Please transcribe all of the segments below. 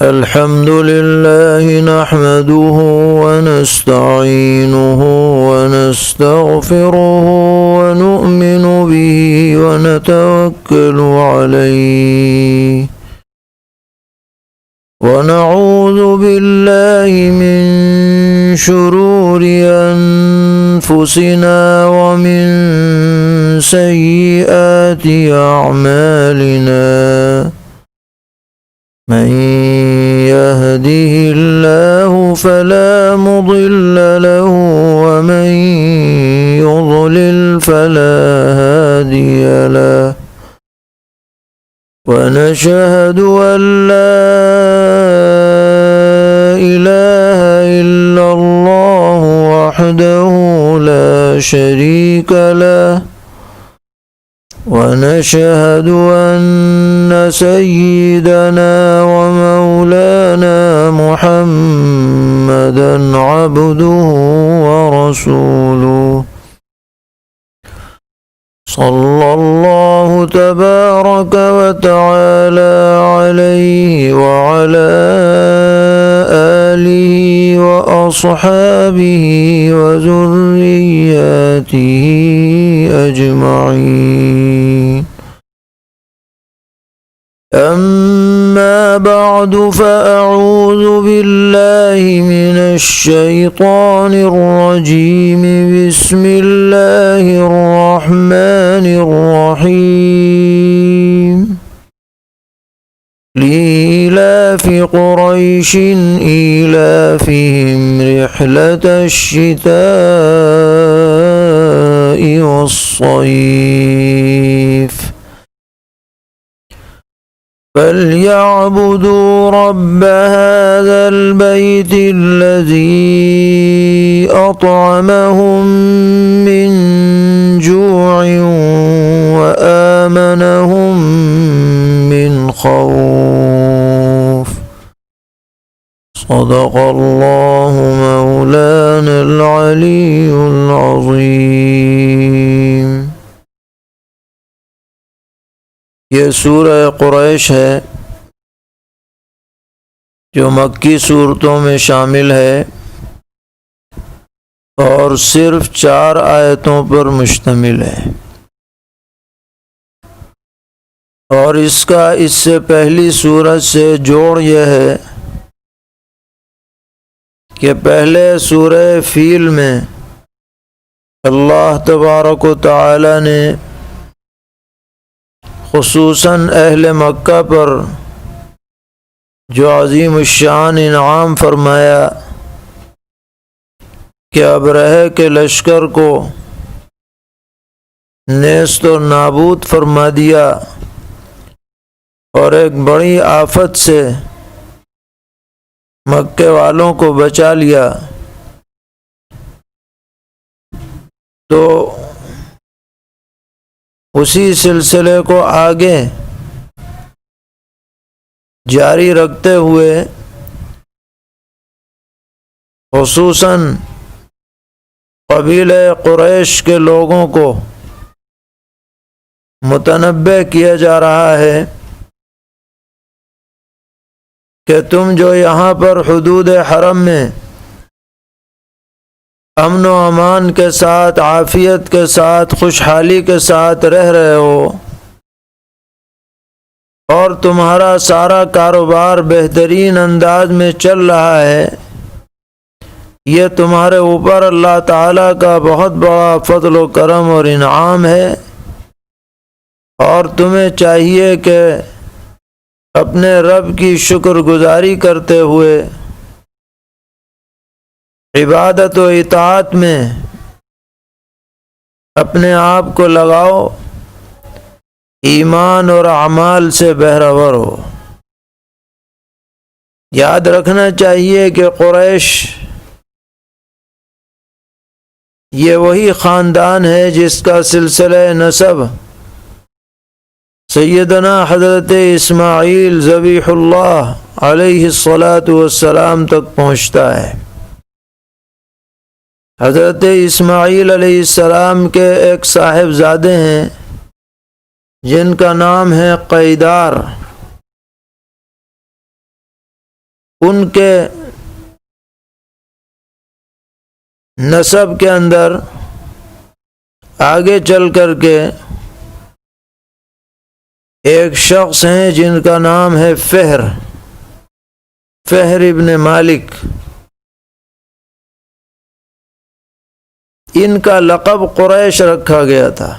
الحمد لله نحمده ونستعينه ونستغفره ونؤمن به ونتوكل عليه ونعوذ بالله من شرور أنفسنا ومن سيئات أعمالنا من يهده الله فلا مضل له ومن يضلل فلا هادي له ونشهد أن لا إله إلا الله وحده لا شريك له ونشهد أن سيدنا ومولانا محمدًا عبده ورسوله صلى الله تبارك وتعالى عليه وعلى آله وأصحابه وذرياته أجمعين أما بعد فأعوذ بالله من الشيطان الرجيم بسم الله الرحمن الرحيم لإيلاف قريش إيلافهم رحلة الشتاء والصيف فليعبدوا رب هذا البيت الذي أطعمهم من جوع وآمنهم من خوف صدق الله مولانا العلي العظيم. یہ سورہ قریش ہے جو مکی صورتوں میں شامل ہے اور صرف 4 آیتوں پر مشتمل ہے، اور اس کا اس سے پہلی سورت سے جوڑ یہ ہے کہ پہلے سورہ فیل میں اللہ تبارک و تعالی نے خصوصاً اہل مکہ پر جو عظیم الشان انعام فرمایا کہ ابرہہ کے لشکر کو نیست و نابود فرما دیا اور ایک بڑی آفت سے مکے والوں کو بچا لیا، تو اسی سلسلے کو آگے جاری رکھتے ہوئے خصوصاً قبیلہ قریش کے لوگوں کو متنبہ کیا جا رہا ہے کہ تم جو یہاں پر حدود حرم میں امن و امان کے ساتھ، عافیت کے ساتھ، خوشحالی کے ساتھ رہ رہے ہو اور تمہارا سارا کاروبار بہترین انداز میں چل رہا ہے، یہ تمہارے اوپر اللہ تعالیٰ کا بہت بڑا فضل و کرم اور انعام ہے، اور تمہیں چاہیے کہ اپنے رب کی شکر گزاری کرتے ہوئے عبادت و اطاعت میں اپنے آپ کو لگاؤ، ایمان اور اعمال سے بہرور ہو۔ یاد رکھنا چاہیے کہ قریش یہ وہی خاندان ہے جس کا سلسلہ نسب سیدنا حضرت اسماعیل ذبیح اللہ علیہ الصلاۃ تک پہنچتا ہے۔ حضرت اسماعیل علیہ السلام کے ایک صاحبزادے ہیں جن کا نام ہے قیدار۔ ان کے نسب کے اندر آگے چل کر کے ایک شخص ہیں جن کا نام ہے فہر ابن مالک. ان کا لقب قریش رکھا گیا تھا.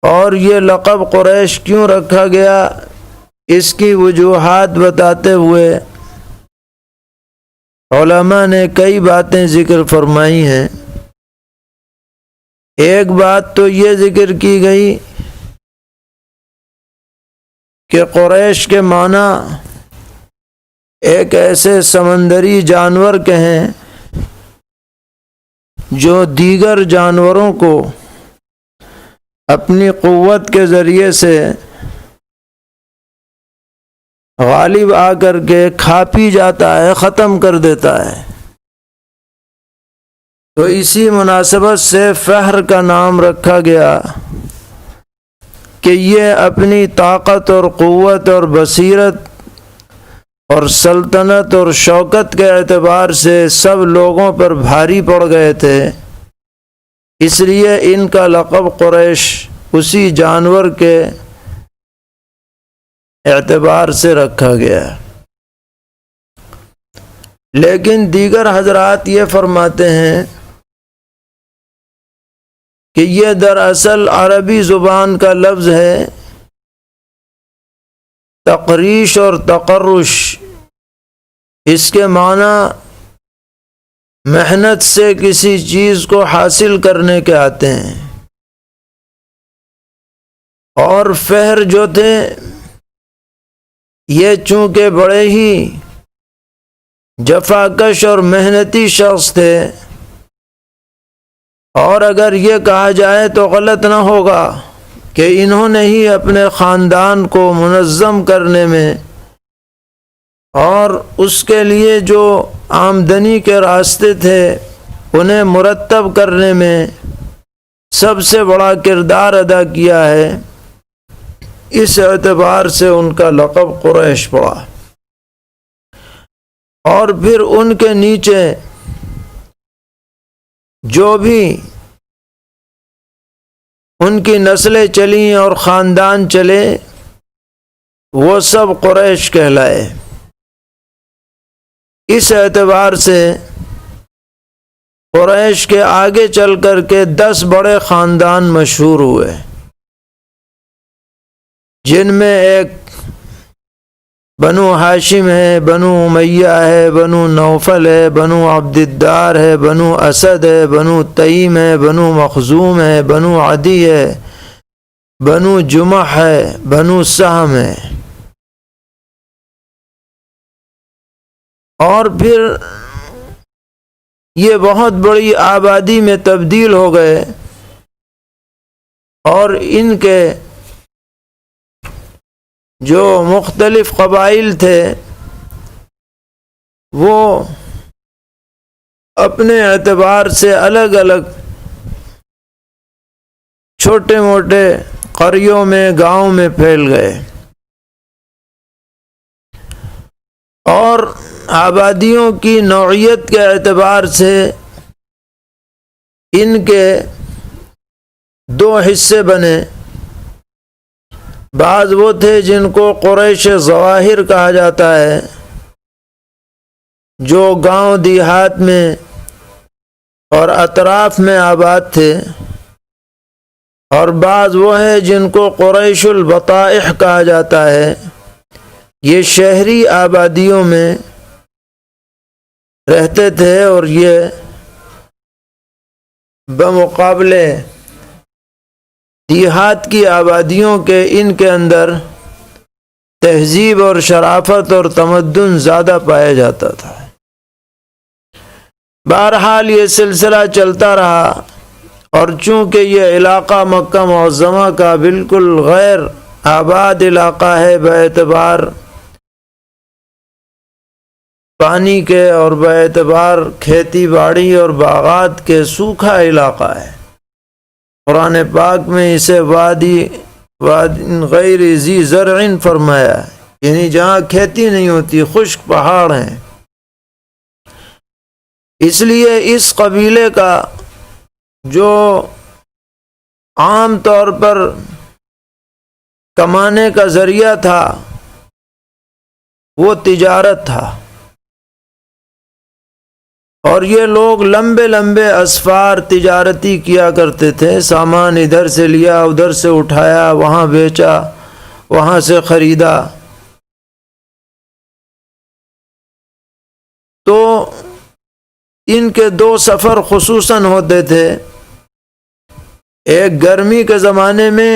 اور یہ لقب قریش کیوں رکھا گیا، اس کی وجوہات بتاتے ہوئے علماء نے کئی باتیں ذکر فرمائی ہیں. ایک بات تو یہ ذکر کی گئی کہ قریش کے معنی ایک ایسے سمندری جانور کے ہیں جو دیگر جانوروں کو اپنی قوت کے ذریعے سے غالب آ کر کے کھا پی جاتا ہے، ختم کر دیتا ہے. تو اسی مناسبت سے فہر کا نام رکھا گیا کہ یہ اپنی طاقت اور قوت اور بصیرت اور سلطنت اور شوکت کے اعتبار سے سب لوگوں پر بھاری پڑ گئے تھے. اس لیے ان کا لقب قریش اسی جانور کے اعتبار سے رکھا گیا. لیکن دیگر حضرات یہ فرماتے ہیں کہ یہ دراصل عربی زبان کا لفظ ہے. تقریش اور تقرش، اس کے معنی محنت سے کسی چیز کو حاصل کرنے کے آتے ہیں. اور فہر جو تھے یہ چونکہ بڑے ہی جفاکش اور محنتی شخص تھے، اور اگر یہ کہا جائے تو غلط نہ ہوگا کہ انہوں نے ہی اپنے خاندان کو منظم کرنے میں اور اس کے لیے جو آمدنی کے راستے تھے انہیں مرتب کرنے میں سب سے بڑا کردار ادا کیا ہے. اس اعتبار سے ان کا لقب قریش پڑا. اور پھر ان کے نیچے جو بھی ان کی نسلیں چلیں اور خاندان چلے وہ سب قریش کہلائے. اس اعتبار سے قریش کے آگے چل کر کے 10 بڑے خاندان مشہور ہوئے، جن میں ایک بنو ہاشم ہے، بنو امیہ ہے، بنو نوفل ہے، بنو عبد الدار ہے، بنو اسد ہے، بنو تیم ہے، بنو مخزوم ہے، بنو عدی ہے، بنو جمح ہے، بنو سہم ہے. اور پھر یہ بہت بڑی آبادی میں تبدیل ہو گئے، اور ان کے جو مختلف قبائل تھے وہ اپنے اعتبار سے الگ الگ چھوٹے موٹے قریوں میں، گاؤں میں پھیل گئے. اور آبادیوں کی نوعیت کے اعتبار سے ان کے 2 حصے بنے. بعض وہ تھے جن کو قریش ظواہر کہا جاتا ہے، جو گاؤں دیہات میں اور اطراف میں آباد تھے، اور بعض وہ ہیں جن کو قریش البطائح کہا جاتا ہے. یہ شہری آبادیوں میں رہتے تھے، اور یہ بمقابلے دیہات کی آبادیوں کے ان کے اندر تہذیب اور شرافت اور تمدن زیادہ پایا جاتا تھا. بہرحال یہ سلسلہ چلتا رہا، اور چونکہ یہ علاقہ مکہ معظمہ کا بالکل غیر آباد علاقہ ہے باعتبار پانی کے اور باعتبار کھیتی باڑی اور باغات کے، سوکھا علاقہ ہے. قرآن پاک میں اسے وادی غیر ذی زرع فرمایا ہے. یعنی جہاں کھیتی نہیں ہوتی، خشک پہاڑ ہیں۔ اس لیے اس قبیلے کا جو عام طور پر کمانے کا ذریعہ تھا وہ تجارت تھا، اور یہ لوگ لمبے لمبے اسفار تجارتی کیا کرتے تھے، سامان ادھر سے لیا، ادھر سے اٹھایا، وہاں بیچا، وہاں سے خریدا۔ تو ان کے دو سفر خصوصاً ہوتے تھے، ایک گرمی کے زمانے میں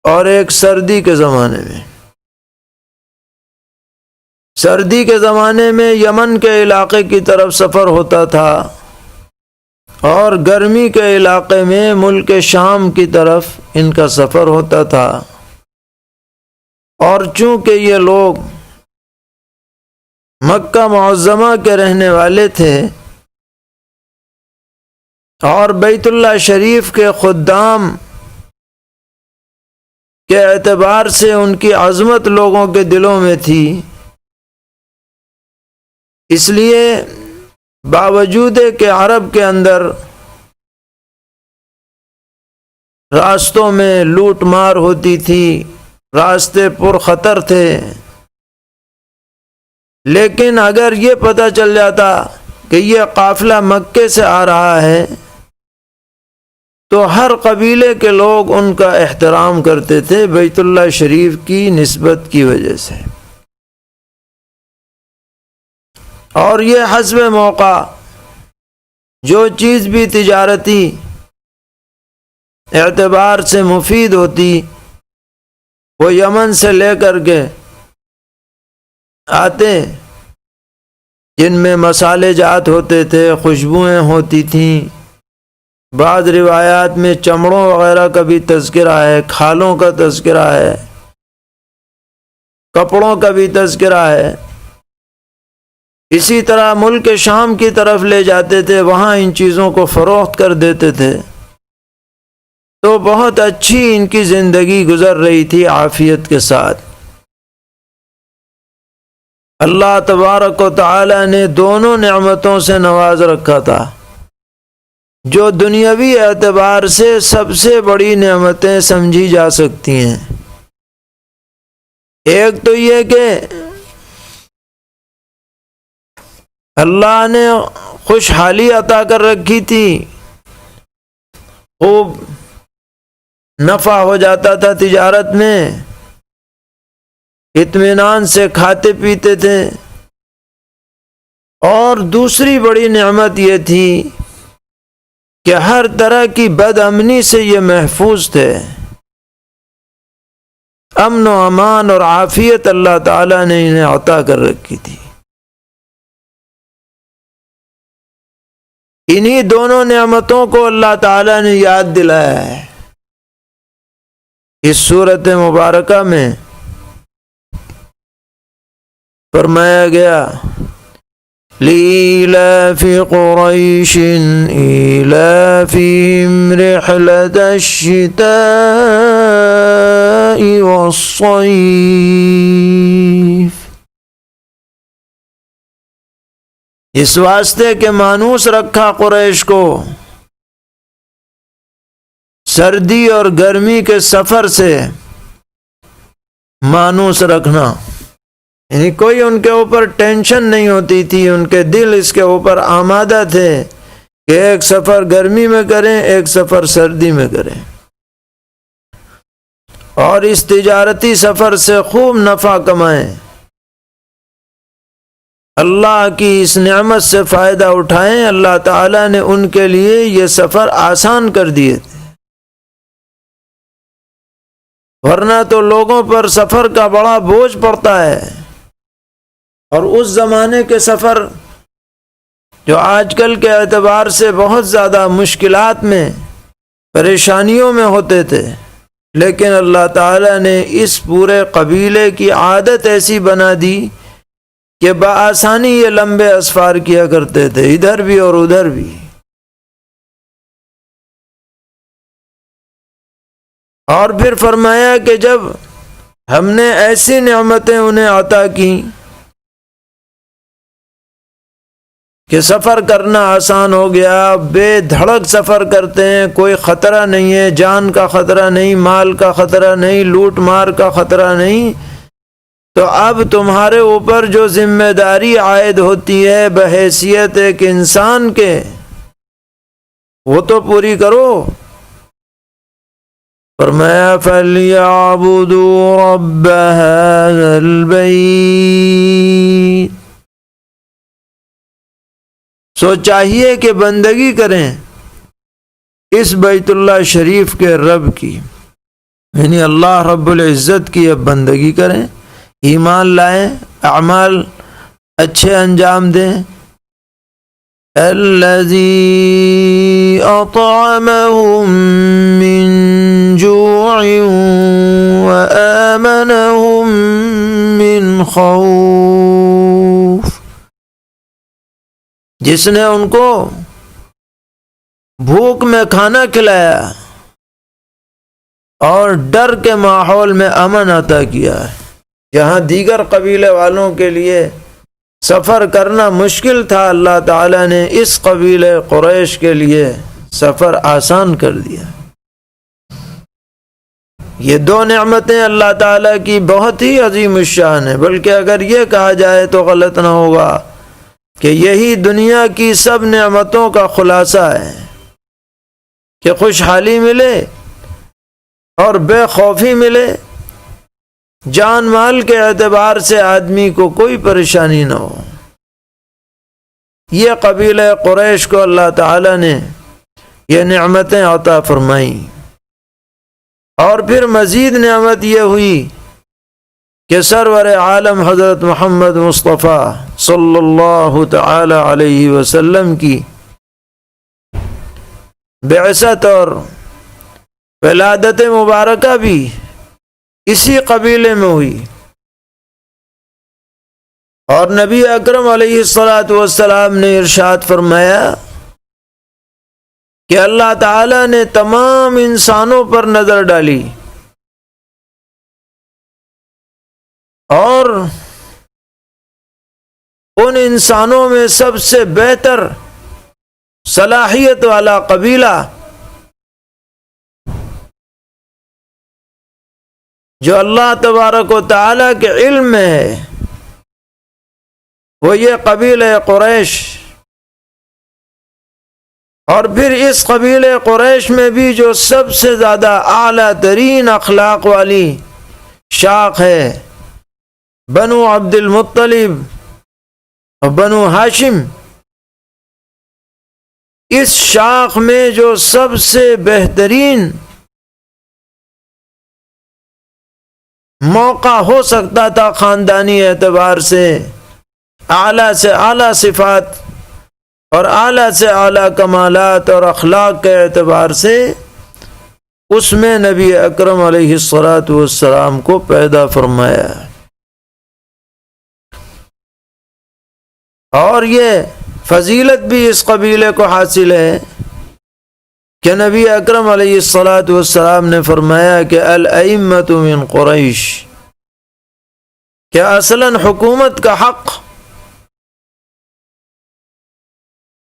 اور ایک سردی کے زمانے میں۔ سردی کے زمانے میں یمن کے علاقے کی طرف سفر ہوتا تھا، اور گرمی کے علاقے میں ملک شام کی طرف ان کا سفر ہوتا تھا۔ اور چونکہ یہ لوگ مکہ معظمہ کے رہنے والے تھے اور بیت اللہ شریف کے خدام کے اعتبار سے ان کی عظمت لوگوں کے دلوں میں تھی، اس لیے باوجود کہ عرب کے اندر راستوں میں لوٹ مار ہوتی تھی، راستے پر خطر تھے، لیکن اگر یہ پتہ چل جاتا کہ یہ قافلہ مکے سے آ رہا ہے تو ہر قبیلے کے لوگ ان کا احترام کرتے تھے بیت اللہ شریف کی نسبت کی وجہ سے۔ اور یہ حسب موقع جو چیز بھی تجارتی اعتبار سے مفید ہوتی وہ یمن سے لے کر کے آتے، جن میں مصالحے جات ہوتے تھے، خوشبوئیں ہوتی تھیں، بعض روایات میں چمڑوں وغیرہ کا بھی تذکرہ ہے، کھالوں کا تذکرہ ہے، کپڑوں کا بھی تذکرہ ہے۔ اسی طرح ملک شام کی طرف لے جاتے تھے، وہاں ان چیزوں کو فروخت کر دیتے تھے، تو بہت اچھی ان کی زندگی گزر رہی تھی عافیت کے ساتھ۔ اللہ تبارک و تعالی نے دونوں نعمتوں سے نواز رکھا تھا، جو دنیاوی اعتبار سے سب سے بڑی نعمتیں سمجھی جا سکتی ہیں۔ ایک تو یہ کہ اللہ نے خوشحالی عطا کر رکھی تھی، خوب نفع ہو جاتا تھا تجارت میں، اطمینان سے کھاتے پیتے تھے۔ اور دوسری بڑی نعمت یہ تھی کہ ہر طرح کی بد امنی سے یہ محفوظ تھے، امن و امان اور عافیت اللہ تعالیٰ نے انہیں عطا کر رکھی تھی۔ انہی دونوں نعمتوں کو اللہ تعالیٰ نے یاد دلایا ہے اس سورۃ مبارکہ میں۔ فرمایا گیا لِإِيلَافِ قُرَيْشٍ إِيلَافِهِمْ رِحْلَةَ الشِّتَاءِ وَالصَّيْفِ، اس واسطے کہ مانوس رکھا قریش کو سردی اور گرمی کے سفر سے مانوس رکھنا، یعنی کوئی ان کے اوپر ٹینشن نہیں ہوتی تھی، ان کے دل اس کے اوپر آمادہ تھے کہ ایک سفر گرمی میں کریں، ایک سفر سردی میں کریں، اور اس تجارتی سفر سے خوب نفع کمائیں، اللہ کی اس نعمت سے فائدہ اٹھائیں۔ اللہ تعالیٰ نے ان کے لیے یہ سفر آسان کر دیے تھے، ورنہ تو لوگوں پر سفر کا بڑا بوجھ پڑتا ہے، اور اس زمانے کے سفر جو آج کل کے اعتبار سے بہت زیادہ مشکلات میں، پریشانیوں میں ہوتے تھے، لیکن اللہ تعالیٰ نے اس پورے قبیلے کی عادت ایسی بنا دی کہ بآسانی یہ لمبے اسفار کیا کرتے تھے، ادھر بھی اور ادھر بھی۔ اور پھر فرمایا کہ جب ہم نے ایسی نعمتیں انہیں عطا کی کہ سفر کرنا آسان ہو گیا، بے دھڑک سفر کرتے ہیں، کوئی خطرہ نہیں ہے، جان کا خطرہ نہیں، مال کا خطرہ نہیں، لوٹ مار کا خطرہ نہیں۔ تو اب تمہارے اوپر جو ذمہ داری عائد ہوتی ہے بحیثیت ایک انسان کے، وہ تو پوری کرو۔ فرمایا فَلْيَعْبُدُوا رَبَّ هَذَا الْبَيْتِ، سو چاہیے کہ بندگی کریں اس بیت اللہ شریف کے رب کی، یعنی اللہ رب العزت کی اب بندگی کریں، ایمان لائیں، اعمال اچھے انجام دیں۔ الذی اطعمہم من جوع وآمنہم من خوف، جس نے ان کو بھوک میں کھانا کھلایا اور ڈر کے ماحول میں امن عطا کیا ہے۔ جہاں دیگر قبیلے والوں کے لیے سفر کرنا مشکل تھا، اللہ تعالیٰ نے اس قبیلے قریش کے لیے سفر آسان کر دیا۔ یہ دو نعمتیں اللہ تعالیٰ کی بہت ہی عظیم الشان ہیں، بلکہ اگر یہ کہا جائے تو غلط نہ ہوگا کہ یہی دنیا کی سب نعمتوں کا خلاصہ ہے کہ خوشحالی ملے اور بے خوفی ملے، جان مال کے اعتبار سے آدمی کو کوئی پریشانی نہ ہو۔ یہ قبیلہ قریش کو اللہ تعالیٰ نے یہ نعمتیں عطا فرمائیں، اور پھر مزید نعمت یہ ہوئی کہ سرور عالم حضرت محمد مصطفیٰ صلی اللہ تعالی علیہ وسلم کی بعثت اور ولادت مبارکہ بھی اسی قبیلے میں ہوئی، اور نبی اکرم علیہ الصلاۃ نے ارشاد فرمایا کہ اللہ تعالی نے تمام انسانوں پر نظر ڈالی اور ان انسانوں میں سب سے بہتر صلاحیت والا قبیلہ جو اللہ تبارک و تعالی کے علم میں ہے وہ یہ قبیلہ قریش، اور پھر اس قبیلہ قریش میں بھی جو سب سے زیادہ اعلیٰ ترین اخلاق والی شاخ ہے بنو عبد المطلب اور بنو ہاشم، اس شاخ میں جو سب سے بہترین موقع ہو سکتا تھا خاندانی اعتبار سے اعلیٰ صفات اور اعلیٰ سے اعلیٰ کمالات اور اخلاق کے اعتبار سے، اس میں نبی اکرم علیہ السلام کو پیدا فرمایا۔ اور یہ فضیلت بھی اس قبیلے کو حاصل ہے کہ نبی اکرم علیہ السلام نے فرمایا کہ الائمۃ من قریش، کہ اصلاً حکومت کا حق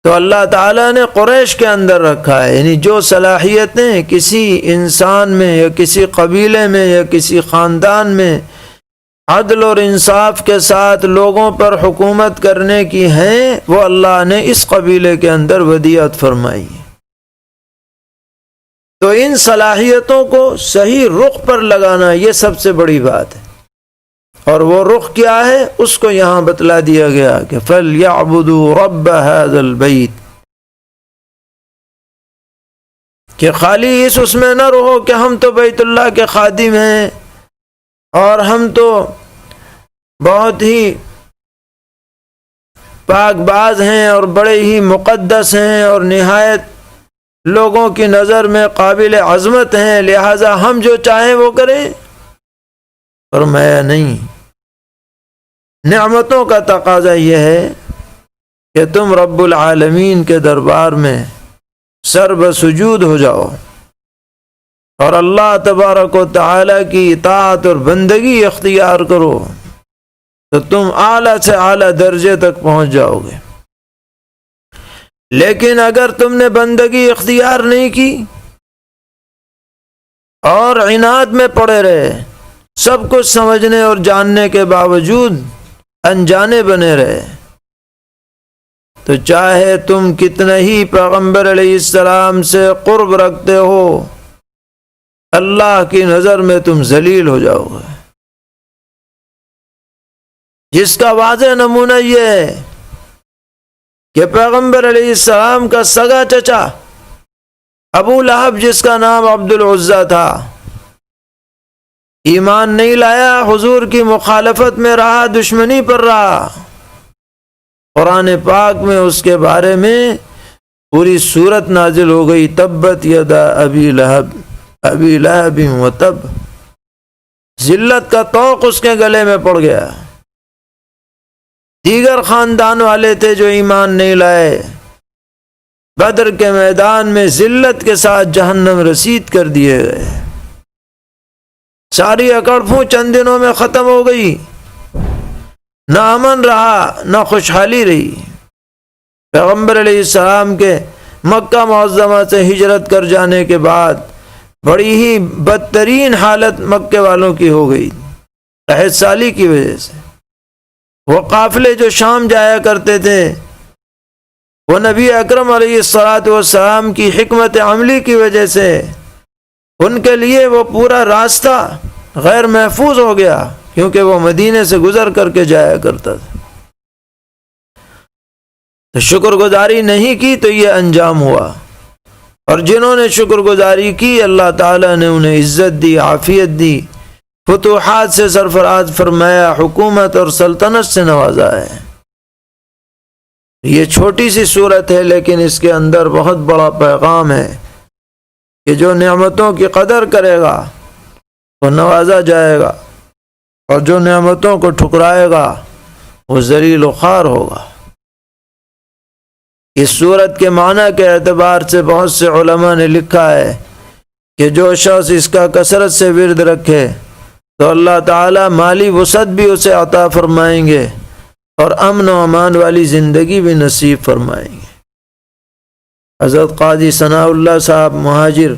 تو اللہ تعالیٰ نے قریش کے اندر رکھا ہے، یعنی جو صلاحیتیں کسی انسان میں یا کسی قبیلے میں یا کسی خاندان میں عدل اور انصاف کے ساتھ لوگوں پر حکومت کرنے کی ہیں، وہ اللہ نے اس قبیلے کے اندر ودیعت فرمائی۔ تو ان صلاحیتوں کو صحیح رخ پر لگانا یہ سب سے بڑی بات ہے، اور وہ رخ کیا ہے اس کو یہاں بتلا دیا گیا کہ فَلْيَعْبُدُوا رَبَّ هَذَا الْبَيْتِ، کہ خالی اس میں نہ رہو کہ ہم تو بیت اللہ کے خادم ہیں اور ہم تو بہت ہی پاک باز ہیں اور بڑے ہی مقدس ہیں اور نہایت لوگوں کی نظر میں قابل عظمت ہیں، لہذا ہم جو چاہیں وہ کریں۔ فرمایا نہیں، نعمتوں کا تقاضا یہ ہے کہ تم رب العالمین کے دربار میں سر بسجود ہو جاؤ، اور اللہ تبارک و تعالی کی اطاعت اور بندگی اختیار کرو تو تم اعلیٰ سے اعلیٰ درجے تک پہنچ جاؤ گے۔ لیکن اگر تم نے بندگی اختیار نہیں کی اور عناد میں پڑے رہے، سب کچھ سمجھنے اور جاننے کے باوجود انجانے بنے رہے، تو چاہے تم کتنا ہی پیغمبر علیہ السلام سے قرب رکھتے ہو، اللہ کی نظر میں تم ذلیل ہو جاؤ گے۔ جس کا واضح نمونہ یہ ہے کہ پیغمبر علیہ السلام کا سگا چچا ابو لہب، جس کا نام عبد العزیٰ تھا، ایمان نہیں لایا، حضور کی مخالفت میں رہا، دشمنی پر رہا۔ قرآن پاک میں اس کے بارے میں پوری سورت نازل ہو گئی، تبت یدا ابی لہب و تب۔ ذلت کا طوق اس کے گلے میں پڑ گیا۔ دیگر خاندان والے تھے جو ایمان نہیں لائے، بدر کے میدان میں ذلت کے ساتھ جہنم رسید کر دیے گئے۔ ساری اکڑ چند دنوں میں ختم ہو گئی، نہ امن رہا نہ خوشحالی رہی۔ پیغمبر علیہ السلام کے مکہ معظمہ سے ہجرت کر جانے کے بعد بڑی ہی بدترین حالت مکے والوں کی ہو گئی، قحط سالی کی وجہ سے۔ وہ قافلے جو شام جایا کرتے تھے، وہ نبی اکرم علیہ السلام کی حکمت عملی کی وجہ سے ان کے لیے وہ پورا راستہ غیر محفوظ ہو گیا، کیونکہ وہ مدینے سے گزر کر کے جایا کرتا تھا۔ تو شکر گزاری نہیں کی تو یہ انجام ہوا، اور جنہوں نے شکر گزاری کی اللہ تعالیٰ نے انہیں عزت دی، عافیت دی، فتوحات سے سرفراز فرمایا، حکومت اور سلطنت سے نوازا ہے۔ یہ چھوٹی سی صورت ہے، لیکن اس کے اندر بہت بڑا پیغام ہے کہ جو نعمتوں کی قدر کرے گا وہ نوازا جائے گا، اور جو نعمتوں کو ٹھکرائے گا وہ ذلیل و خوار ہوگا۔ اس صورت کے معنی کے اعتبار سے بہت سے علماء نے لکھا ہے کہ جو شخص اس کا کثرت سے ورد رکھے تو اللہ تعالیٰ مالی وسعت بھی اسے عطا فرمائیں گے اور امن و امان والی زندگی بھی نصیب فرمائیں گے۔ حضرت قاضی ثناء اللہ صاحب مہاجر،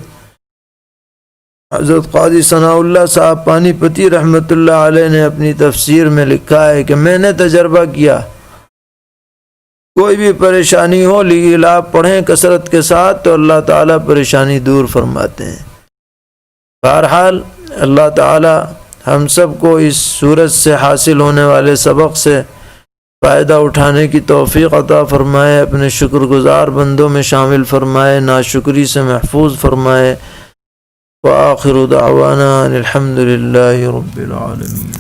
حضرت قاضی ثناء اللہ صاحب پانی پتی رحمۃ اللہ علیہ نے اپنی تفسیر میں لکھا ہے کہ میں نے تجربہ کیا، کوئی بھی پریشانی ہو لیلاف پڑھیں کثرت کے ساتھ تو اللہ تعالیٰ پریشانی دور فرماتے ہیں۔ بہرحال اللہ تعالیٰ ہم سب کو اس سورت سے حاصل ہونے والے سبق سے فائدہ اٹھانے کی توفیق عطا فرمائے، اپنے شکر گزار بندوں میں شامل فرمائے، ناشکری سے محفوظ فرمائے۔ وآخر دعوانا الحمد للہ رب العالمین۔